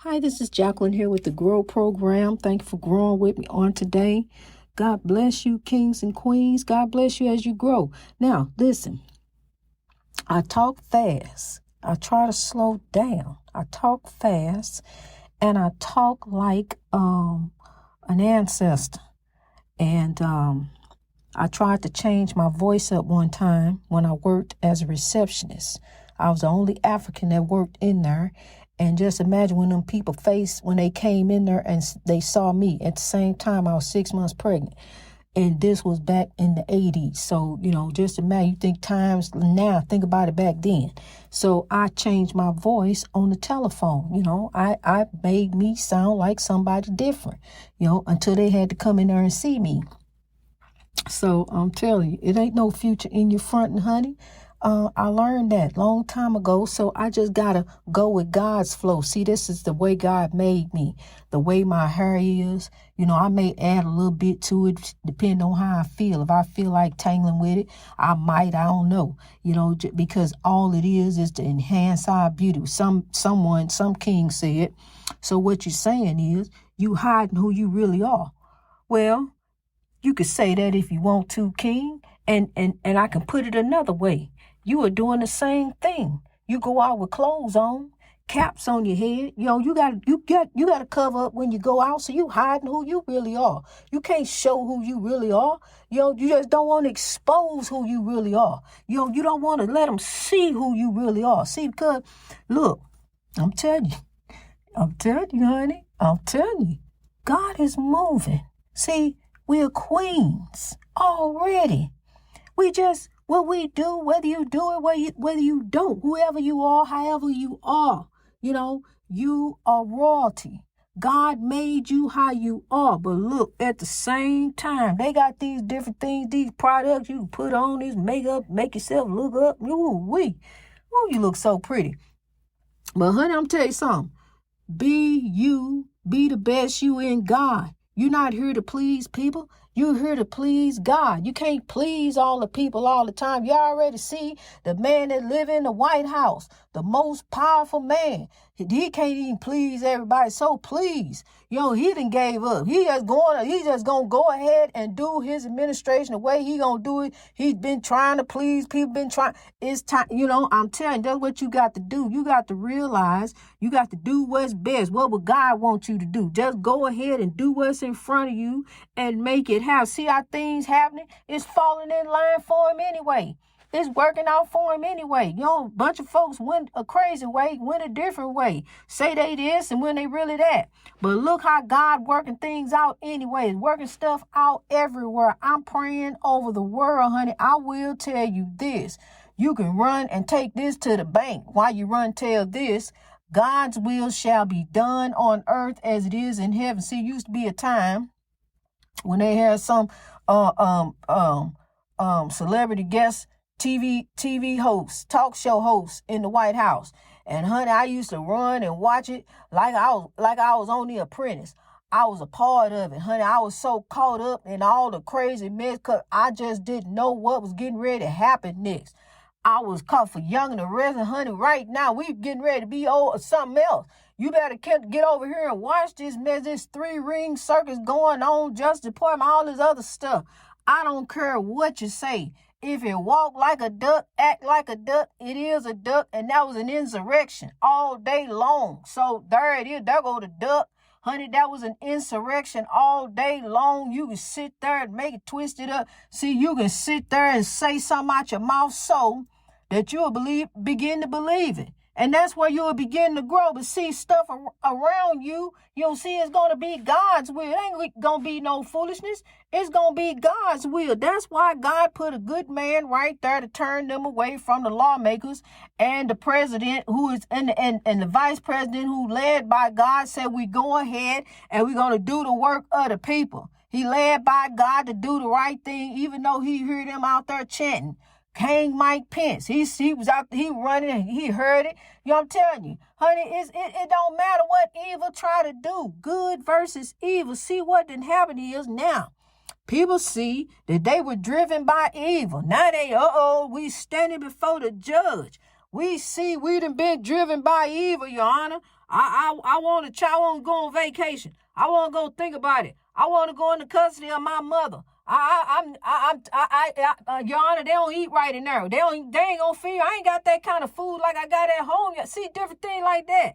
Hi, this is Jacqueline here with the Grow Program. Thank you for growing with me on today. God bless you, kings and queens. God bless you as you grow. Now, listen, I talk fast. I try to slow down. I talk fast and I talk like an ancestor. And I tried to change my voice up one time when I worked as a receptionist. I was the only African that worked in there. And just imagine when them people when they came in there and they saw me at the same time I was 6 months pregnant. And this was back in the 80s. So, just imagine, you think times now, think about it back then. So I changed my voice on the telephone. I made me sound like somebody different, until they had to come in there and see me. So I'm telling you, it ain't no future in your frontin', honey. I learned that long time ago, so I just gotta go with God's flow. See, this is the way God made me, the way my hair is. I may add a little bit to it, depending on how I feel. If I feel like tangling with it, I might. I don't know. Because all it is to enhance our beauty. Some king said. So what you're saying is you hiding who you really are. Well, you could say that if you want to, King, and I can put it another way. You are doing the same thing. You go out with clothes on, caps on your head. You gotta cover up when you go out, so you hiding who you really are. You can't show who you really are. You just don't want to expose who you really are. You don't want to let them see who you really are. See, because look, I'm telling you, honey, I'm telling you, God is moving. See, we are queens already. What we do, whether you do it, whether you don't, whoever you are, however you are, you are royalty. God made you how you are. But look, at the same time, they got these different things, these products you can put on, this makeup, make yourself look up. Ooh, you look so pretty. But honey, I'm telling you something. Be you, be the best you in God. You're not here to please people. You're here to please God. You can't please all the people all the time. You already see the man that live in the White House, the most powerful man. He can't even please everybody. So please, he done gave up. He just gonna go ahead and do his administration the way he gonna do it. He's been trying to please people, It's time, I'm telling you, that's what you got to do. You got to realize you got to do what's best. What would God want you to do? Just go ahead and do what's in front of you and make it happen. See how things happening? It's falling in line for him anyway. It's working out for him anyway. A bunch of folks went a crazy way, went a different way. Say they this and when they really that. But look how God working things out anyway. Working stuff out everywhere. I'm praying over the world, honey. I will tell you this. You can run and take this to the bank. While you run, tell this. God's will shall be done on earth as it is in heaven. See, used to be a time when they had some celebrity guests, TV hosts, talk show hosts in the White House. And honey, I used to run and watch it like I was on The Apprentice. I was a part of it, honey. I was so caught up in all the crazy mess because I just didn't know what was getting ready to happen next. I was caught for young and the rest, and honey, right now we getting ready to be old or something else. You better get over here and watch this mess, this 3-ring circus going on, Justice Department, all this other stuff. I don't care what you say. If it walk like a duck, act like a duck, it is a duck, and that was an insurrection all day long. So there it is. There go the duck. Honey, that was an insurrection all day long. You can sit there and make it twisted up. See, you can sit there and say something out your mouth so that you'll begin to believe it. And that's where you'll begin to grow. But see, stuff around you, you'll see it's going to be God's will. It ain't going to be no foolishness. It's going to be God's will. That's why God put a good man right there to turn them away from the lawmakers and the president who is and the vice president who led by God said we go ahead and we're going to do the work of the people. He led by God to do the right thing, even though he heard them out there chanting. Hang Mike Pence. He was out there, he running, and he heard it. I'm telling you, honey, it don't matter what evil try to do. Good versus evil. See what didn't happen is now. People see that they were driven by evil. Now we standing before the judge. We see we done been driven by evil, Your Honor. I want to go on vacation. I want to go think about it. I want to go into custody of my mother. Your Honor, they don't eat right in there. They ain't gonna feed you. I ain't got that kind of food like I got at home yet. See, different thing like that.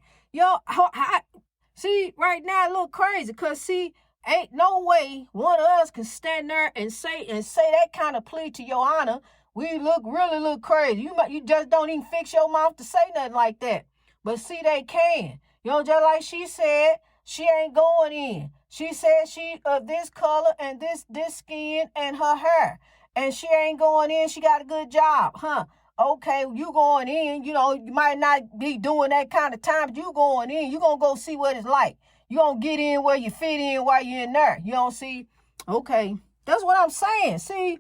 See, right now it look crazy, cause see, ain't no way one of us can stand there and say that kind of plea to Your Honor. We really look crazy. You just don't even fix your mouth to say nothing like that. But see, they can. Just like she said, she ain't going in. She said she of this color and this skin and her hair. And she ain't going in. She got a good job, huh? Okay, you going in, you might not be doing that kind of time, but you going in. You going to go see what it's like. You going to get in where you fit in while you're in there. You don't see? Okay, that's what I'm saying. See,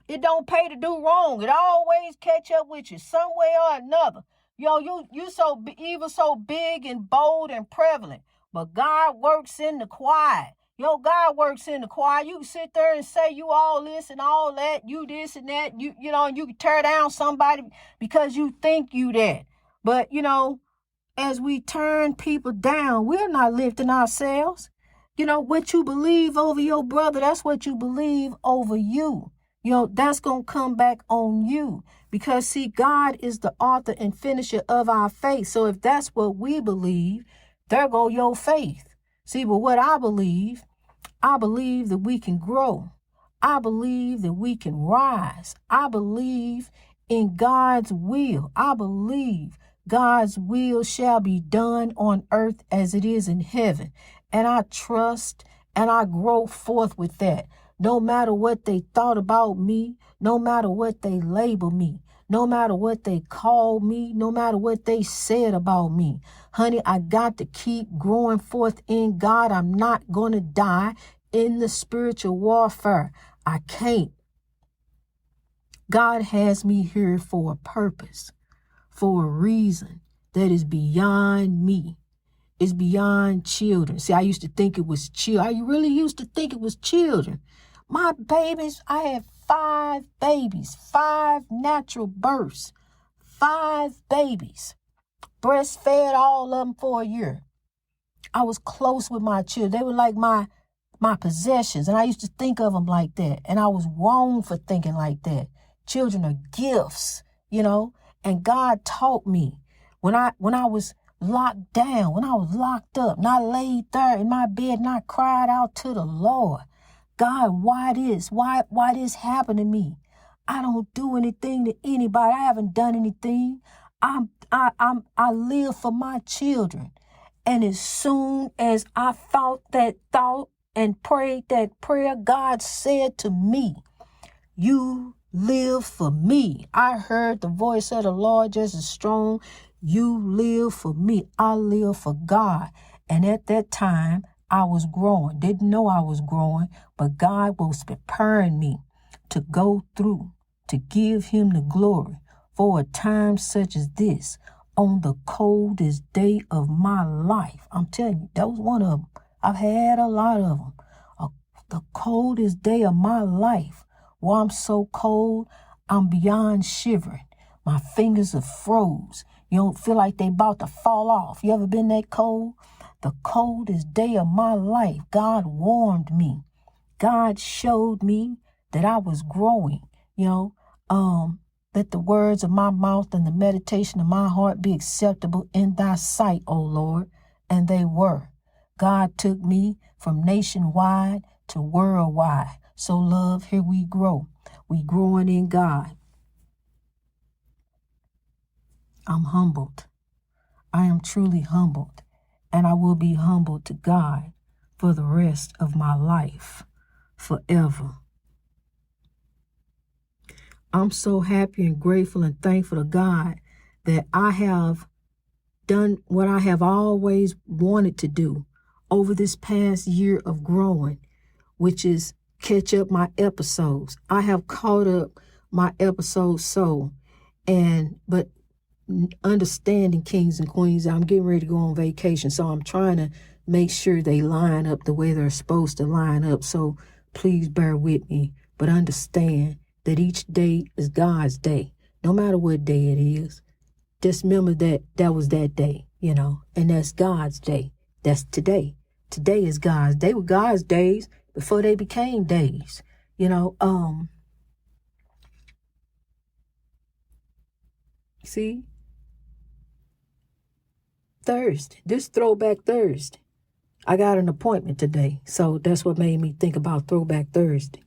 it don't pay to do wrong. It always catch up with you some way or another. You so evil, so big and bold and prevalent. But God works in the quiet. God works in the quiet. You can sit there and say you all this and all that, you this and that. You can tear down somebody because you think you that. But, as we turn people down, we're not lifting ourselves. What you believe over your brother, that's what you believe over you. That's going to come back on you. Because, see, God is the author and finisher of our faith. So if that's what we believe, there go your faith. See, but what I believe that we can grow. I believe that we can rise. I believe in God's will. I believe God's will shall be done on earth as it is in heaven. And I trust and I grow forth with that. No matter what they thought about me, no matter what they label me, no matter what they call me, no matter what they said about me. Honey, I got to keep growing forth in God. I'm not going to die in the spiritual warfare. I can't. God has me here for a purpose, for a reason that is beyond me. It's beyond children. See, I used to think it was children. I really used to think it was children. My babies, I had 5 babies, 5 natural births, 5 babies. Breastfed all of them for a year. I was close with my children. They were like my possessions. And I used to think of them like that. And I was wrong for thinking like that. Children are gifts, and God taught me when I was locked down, when I was locked up, and I laid there in my bed and I cried out to the Lord. God, why this happened to me? I don't do anything to anybody. I haven't done anything. I live for my children. And as soon as I thought that thought and prayed that prayer, God said to me, you live for me. I heard the voice of the Lord just as strong. You live for me. I live for God. And at that time, I was growing. Didn't know I was growing, but God was preparing me to go through, to give him the glory for a time such as this on the coldest day of my life. I'm telling you, that was one of them. I've had a lot of them. The coldest day of my life. Well, I'm so cold, I'm beyond shivering. My fingers are froze. You don't feel like they about to fall off. You ever been that cold? The coldest day of my life, God warned me. God showed me that I was growing, let the words of my mouth and the meditation of my heart be acceptable in thy sight, O Lord. And they were. God took me from nationwide to worldwide. So, love, here we grow. We growing in God. I'm humbled. I am truly humbled. And I will be humbled to God for the rest of my life, forever. I'm so happy and grateful and thankful to God that I have done what I have always wanted to do over this past year of growing, which is catch up my episodes. I have caught up my episodes but understanding, kings and queens, I'm getting ready to go on vacation, so I'm trying to make sure they line up the way they're supposed to line up. So please bear with me, but understand that each day is God's day, no matter what day it is. Just remember that was that day. and that's God's day. That's today. Today is God's. They were God's days before they became days. See, Thursday, this throwback Thursday. I got an appointment today, so that's what made me think about throwback Thursday.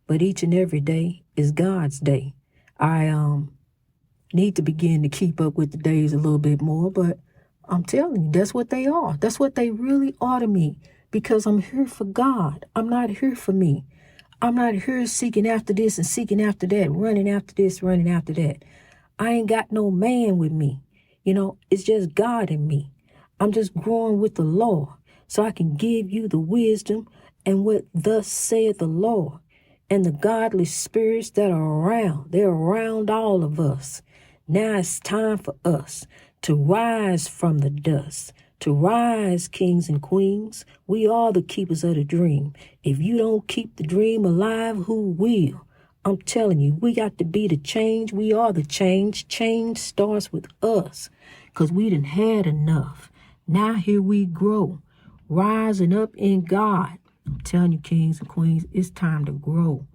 But each and every day is God's day. I need to begin to keep up with the days a little bit more, but I'm telling you, that's what they are. That's what they really are to me, because I'm here for God. I'm not here for me. I'm not here seeking after this and seeking after that, running after this, running after that. I ain't got no man with me. It's just God in me. I'm just growing with the Lord so I can give you the wisdom and what thus saith the Lord. And the godly spirits that are around, they're around all of us. Now it's time for us to rise from the dust, to rise, kings and queens. We are the keepers of the dream. If you don't keep the dream alive, who will? I'm telling you, we got to be the change. We are the change. Change starts with us, because we done had enough. Now here we grow, rising up in God. I'm telling you, kings and queens, it's time to grow.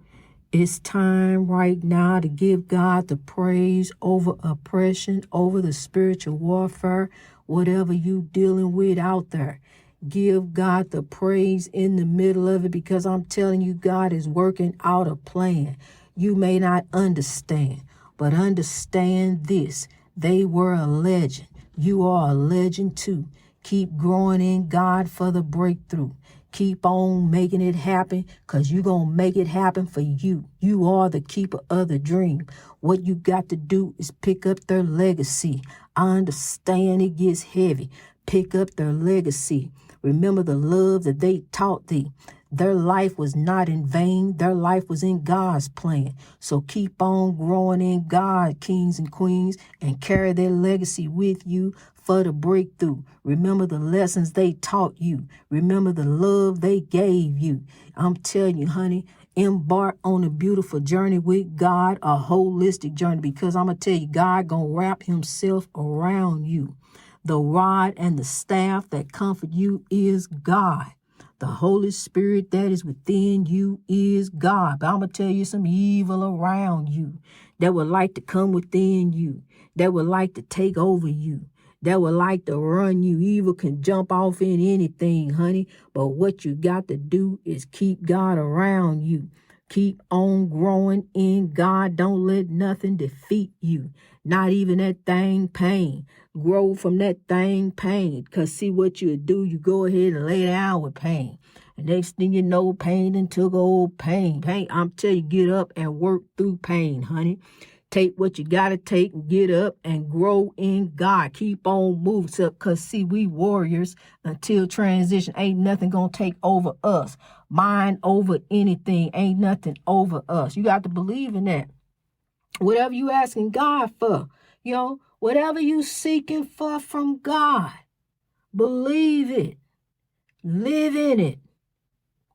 It's time right now to give God the praise over oppression, over the spiritual warfare, whatever you dealing with out there. Give God the praise in the middle of it, because I'm telling you, God is working out a plan. You may not understand, but understand this. They were a legend. You are a legend too. Keep growing in God for the breakthrough. Keep on making it happen, because you're going to make it happen for you. You are the keeper of the dream. What you got to do is pick up their legacy. I understand it gets heavy. Pick up their legacy. Remember the love that they taught thee. Their life was not in vain. Their life was in God's plan. So keep on growing in God, kings and queens, and carry their legacy with you for the breakthrough. Remember the lessons they taught you. Remember the love they gave you. I'm telling you, honey, embark on a beautiful journey with God, a holistic journey, because I'm going to tell you, God going to wrap himself around you. The rod and the staff that comfort you is God. The Holy Spirit that is within you is God. But I'm going to tell you, some evil around you that would like to come within you, that would like to take over you, that would like to run you. Evil can jump off in anything, honey. But what you got to do is keep God around you. Keep on growing in God. Don't let nothing defeat you. Not even that thing pain. Grow from that thing pain. Because see what you do, you go ahead and lay down with pain. And next thing you know, pain done took old pain. Pain, I'm telling you, get up and work through pain, honey. Take what you got to take and get up and grow in God. Keep on moving up, because see, we warriors until transition. Ain't nothing going to take over us. Mind over anything. Ain't nothing over us. You got to believe in that. Whatever you asking God for, whatever you seeking for from God, believe it. Live in it.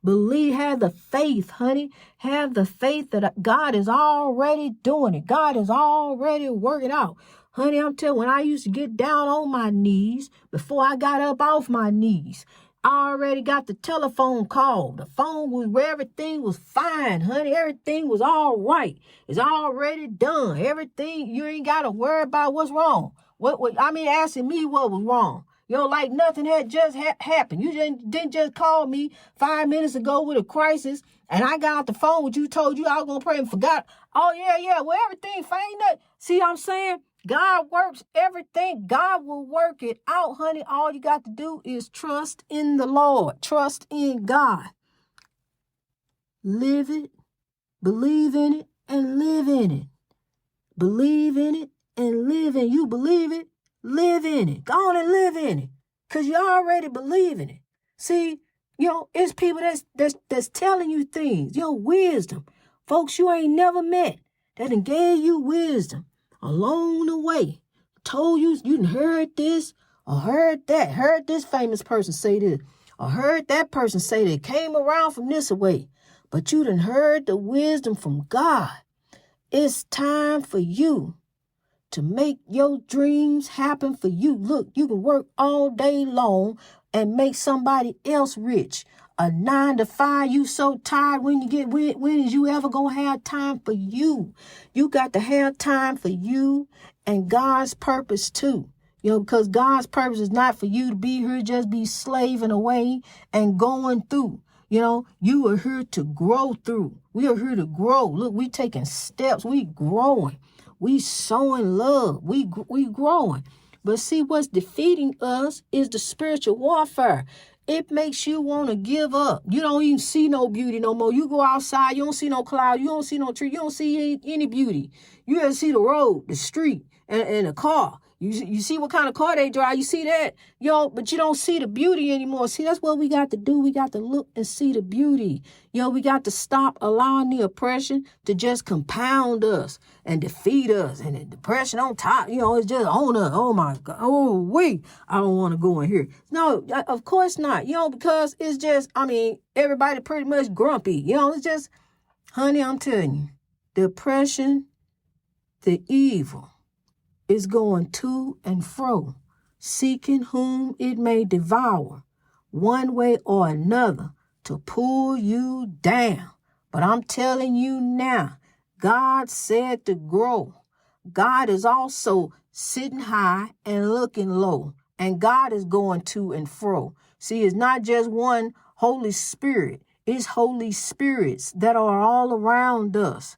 Believe, have the faith, honey. Have the faith that God is already doing it. God is already working out. Honey, I'm telling you, when I used to get down on my knees, before I got up off my knees, I already got the telephone call. The phone was where everything was fine, honey. Everything was all right. It's already done. Everything, you ain't got to worry about what's wrong. Asking me what was wrong. Like nothing had just happened. You didn't just call me 5 minutes ago with a crisis, and I got off the phone with you, told you I was going to pray and forgot. Oh, yeah, well, everything fine. See what I'm saying? God works everything. God will work it out, honey. All you got to do is trust in the Lord. Trust in God. Live it, believe in it, and live in it. Believe in it and live in it. You believe it, live in it. Go on and live in it, because you already believe in it. See, it's people that's telling you things, wisdom. Folks you ain't never met that done gave you wisdom along the way. Told you done heard this or heard that. Heard this famous person say this or heard that person say that. Came around from this way. But you done heard the wisdom from God. It's time for you to make your dreams happen for you. Look, you can work all day long and make somebody else rich. A 9 to 5, you so tired when is you ever gonna have time for you? You got to have time for you and God's purpose too. Because God's purpose is not for you to be here, just be slaving away and going through. You are here to grow through. We are here to grow. Look, we taking steps. We growing. We sowing love. We growing. But see, what's defeating us is the spiritual warfare. It makes you want to give up. You don't even see no beauty no more. You go outside, you don't see no cloud, you don't see no tree, you don't see any beauty. You just see the road, the street, and the car. You see what kind of car they drive. You see that, but you don't see the beauty anymore. See, that's what we got to do. We got to look and see the beauty. We got to stop allowing the oppression to just compound us and defeat us. And the depression on top, it's just on us. Oh my God. Oh, wait. I don't want to go in here. No, of course not. Because it's just, everybody pretty much grumpy. It's just, honey, I'm telling you, the oppression, the evil, is going to and fro, seeking whom it may devour, one way or another, to pull you down. But I'm telling you now, God said to grow. God is also sitting high and looking low, and God is going to and fro. See, it's not just one Holy Spirit. It's Holy Spirits that are all around us.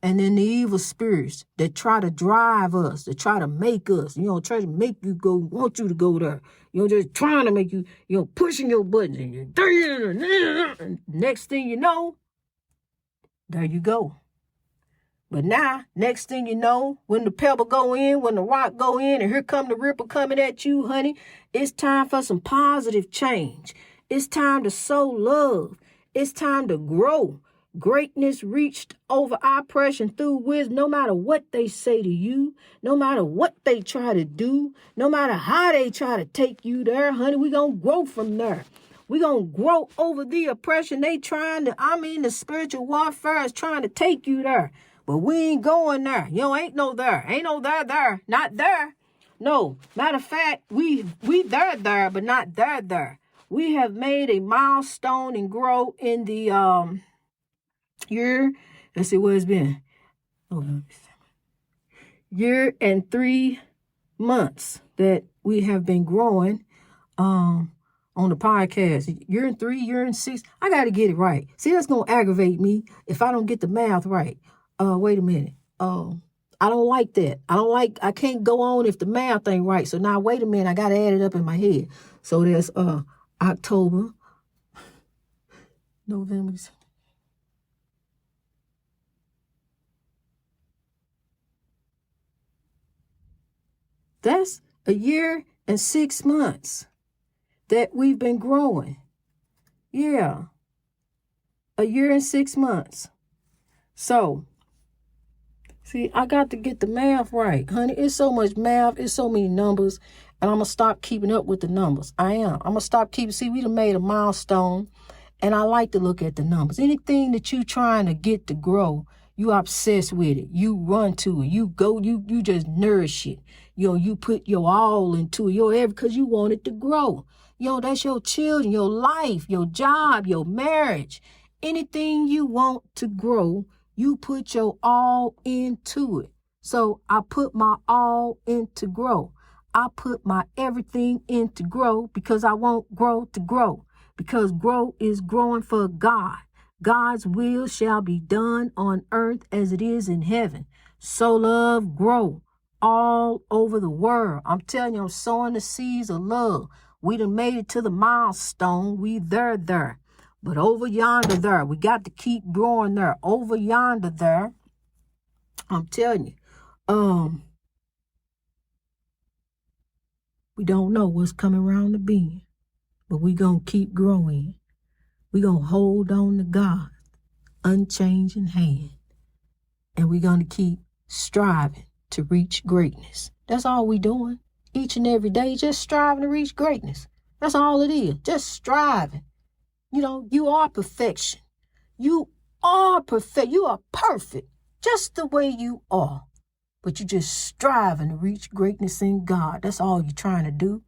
And then the evil spirits that try to drive us, that try to make us, try to make you go, want you to go there. Just trying to make you, pushing your buttons. And next thing you know, there you go. But now, next thing you know, when the pebble go in, when the rock go in, and here come the ripple coming at you, honey, it's time for some positive change. It's time to sow love. It's time to grow. Greatness reached over oppression through wisdom, no matter what they say to you, no matter what they try to do, no matter how they try to take you there, honey, we're going to grow from there. We're going to grow over the oppression. The spiritual warfare is trying to take you there, but we ain't going there. Ain't no there. Ain't no there. Not there. No, matter of fact, we there, but not there. We have made a milestone and grow in the, year, let's see what it's been. Year and 3 months that we have been growing on the podcast. Year and 3, year and 6. I got to get it right. See, that's going to aggravate me if I don't get the math right. Wait a minute. I don't like that. I can't go on if the math ain't right. So now, wait a minute. I got to add it up in my head. So there's October, November, that's a year and 6 months that we've been growing. Yeah. A year and 6 months. So, see, I got to get the math right, honey. It's so much math. It's so many numbers. And I'm going to stop keeping up with the numbers. I am. I'm going to stop keeping. See, we done made a milestone. And I like to look at the numbers. Anything that you trying to get to grow, you obsessed with it. You run to it. You go, you just nourish it. You put your all into it. Because you want it to grow. That's your children, your life, your job, your marriage. Anything you want to grow, you put your all into it. So I put my all into grow. I put my everything into grow because I want grow to grow. Because grow is growing for God. God's will shall be done on earth as it is in heaven. So love grow all over the world. I'm telling you, I'm sowing the seeds of love. We done made it to the milestone. We there. But over yonder there, we got to keep growing there. Over yonder there, I'm telling you, we don't know what's coming around the bend. But we're going to keep growing. We're going to hold on to God, unchanging hand. And we're going to keep striving to reach greatness. That's all we're doing. Each and every day, just striving to reach greatness. That's all it is. Just striving. You are perfection. You are perfect. You are perfect just the way you are. but you just striving to reach greatness in God. That's all you're trying to do.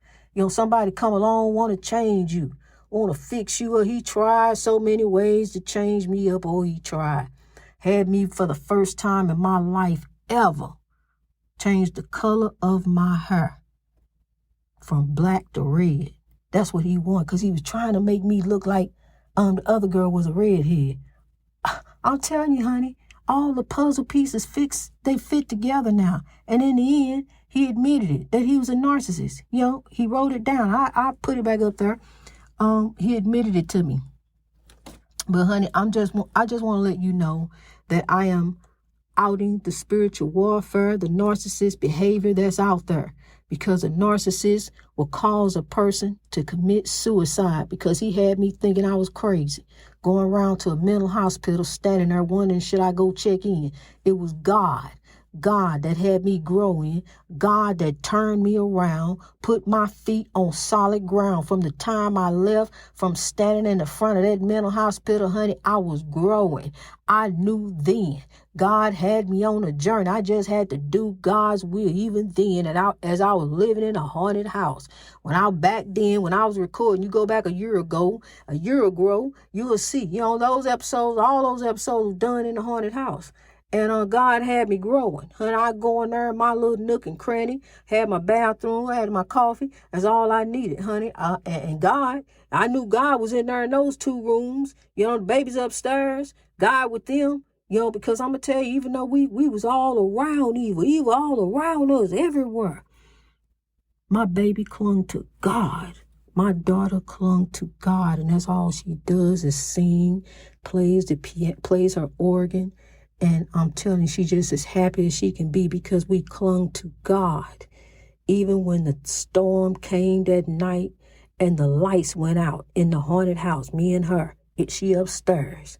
Somebody come along, want to change you, want to fix you, or he tried so many ways to change me up. Oh, he tried. Had me for the first time in my life ever change the color of my hair from black to red. That's what he wanted, because he was trying to make me look like the other girl was a redhead. I'm telling you, honey, all the puzzle pieces they fit together now. And in the end, he admitted it, that he was a narcissist. He wrote it down. I put it back up there. He admitted it to me. But honey, I just want to let you know that I am outing the spiritual warfare, the narcissist behavior that's out there. Because a narcissist will cause a person to commit suicide, because he had me thinking I was crazy, going around to a mental hospital, standing there wondering, should I go check in? It was God that had me growing, God that turned me around, put my feet on solid ground. From the time I left, from standing in the front of that mental hospital, honey, I was growing. I knew then God had me on a journey. I just had to do God's will. Even then, as I was living in a haunted house, when I was recording, you go back a year ago, you will see, those episodes, all those episodes done in the haunted house. And God had me growing. Honey, I go in there in my little nook and cranny, had my bathroom, had my coffee. That's all I needed, honey. And God, I knew God was in there in those 2 rooms. The babies upstairs, God with them. Because I'm going to tell you, even though we was all around evil all around us, everywhere, my baby clung to God. My daughter clung to God, and that's all she does is sing, plays her organ. And I'm telling you, she's just as happy as she can be because we clung to God. Even when the storm came that night and the lights went out in the haunted house, me and her, she upstairs.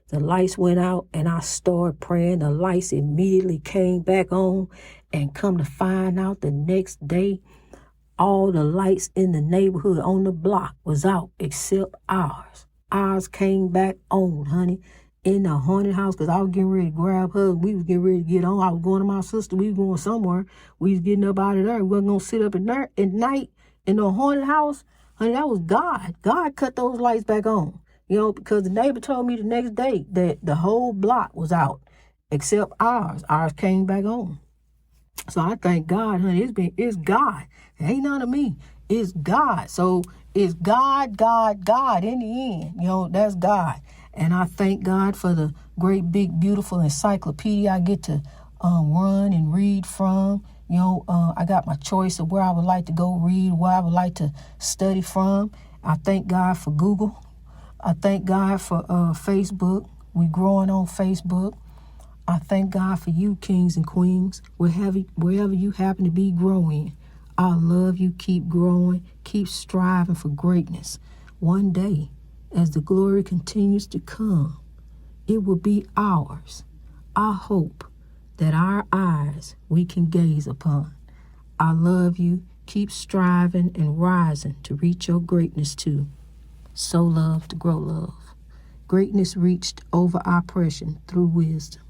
The lights went out and I started praying. The lights immediately came back on, and come to find out the next day, all the lights in the neighborhood on the block was out except ours. Ours came back on, honey, in the haunted house, because I was getting ready to grab her. We was getting ready to get on. I was going to my sister. We was going somewhere. We was getting up out of there. We wasn't going to sit up at night in the haunted house. Honey, that was God. God cut those lights back on. Because the neighbor told me the next day that the whole block was out except ours. Ours came back on. So I thank God, honey. It's God. It ain't none of me. It's God. So it's God in the end. That's God. And I thank God for the great, big, beautiful encyclopedia I get to run and read from. I got my choice of where I would like to go read, where I would like to study from. I thank God for Google. I thank God for Facebook. We growing on Facebook. I thank God for you, kings and queens, wherever you happen to be growing. I love you. Keep growing. Keep striving for greatness. One day, as the glory continues to come, it will be ours. I hope that our eyes we can gaze upon. I love you. Keep striving and rising to reach your greatness too. So love to grow love. Greatness reached over oppression through wisdom.